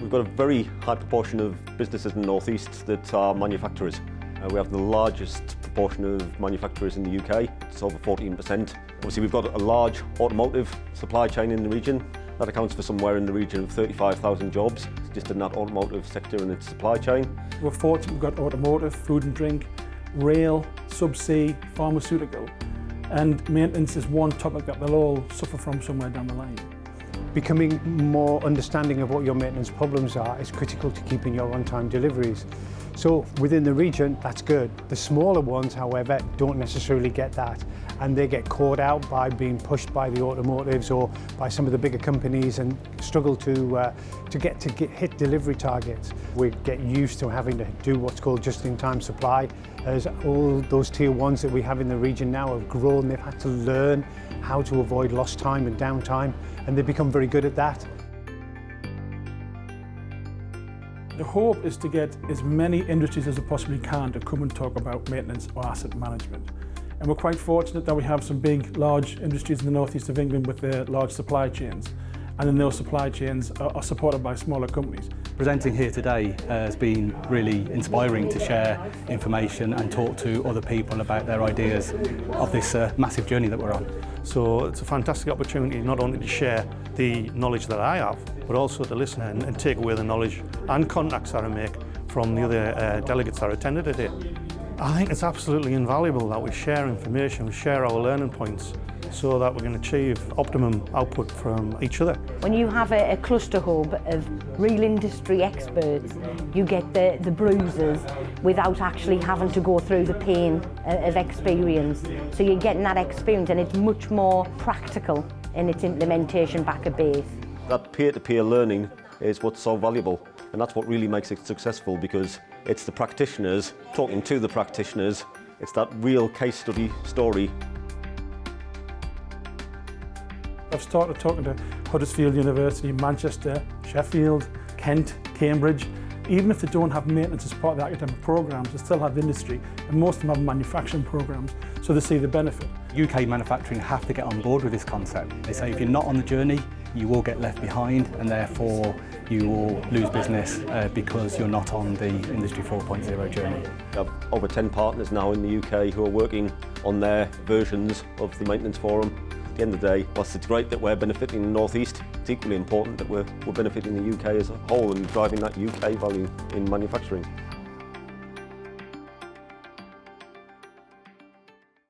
We've got a very high proportion of businesses in the North East that are manufacturers. We have the largest proportion of manufacturers in the UK, it's over 14%. Obviously we've got a large automotive supply chain in the region. That accounts for somewhere in the region of 35,000 jobs, just in that automotive sector and its supply chain. We're fortunate we've got automotive, food and drink, rail, subsea, pharmaceutical, and maintenance is one topic that they'll all suffer from somewhere down the line. Becoming more understanding of what your maintenance problems are is critical to keeping your on-time deliveries. So within the region, that's good. The smaller ones, however, don't necessarily get that, and they get caught out by being pushed by the automotives or by some of the bigger companies and struggle to hit delivery targets. We get used to having to do what's called just-in-time supply. As all those tier ones that we have in the region now have grown, they've had to learn how to avoid lost time and downtime, and they've become very good at that. The hope is to get as many industries as we possibly can to come and talk about maintenance or asset management. And we're quite fortunate that we have some big, large industries in the northeast of England with their large supply chains. And then those supply chains are supported by smaller companies. Presenting here today has been really inspiring to share information and talk to other people about their ideas of this massive journey that we're on. So it's a fantastic opportunity not only to share the knowledge that I have, but also to listen and take away the knowledge and contacts that I make from the other delegates that attended today. I think it's absolutely invaluable that we share information, we share our learning points, so that we can achieve optimum output from each other. When you have a cluster hub of real industry experts, you get the bruises without actually having to go through the pain of experience. So you're getting that experience, and it's much more practical in its implementation back at base. That peer-to-peer learning is what's so valuable, and that's what really makes it successful, because it's the practitioners talking to the practitioners. It's that real case study story. I've started talking to Huddersfield University, Manchester, Sheffield, Kent, Cambridge. Even if they don't have maintenance as part of the academic programmes, they still have industry, and most of them have manufacturing programmes, so they see the benefit. UK manufacturing have to get on board with this concept. They say if you're not on the journey, you will get left behind, and therefore you will lose business because you're not on the Industry 4.0 journey. We have over 10 partners now in the UK who are working on their versions of the maintenance forum. At the end of the day, whilst it's great that we're benefiting the North East, it's equally important that we're benefiting the UK as a whole and driving that UK value in manufacturing.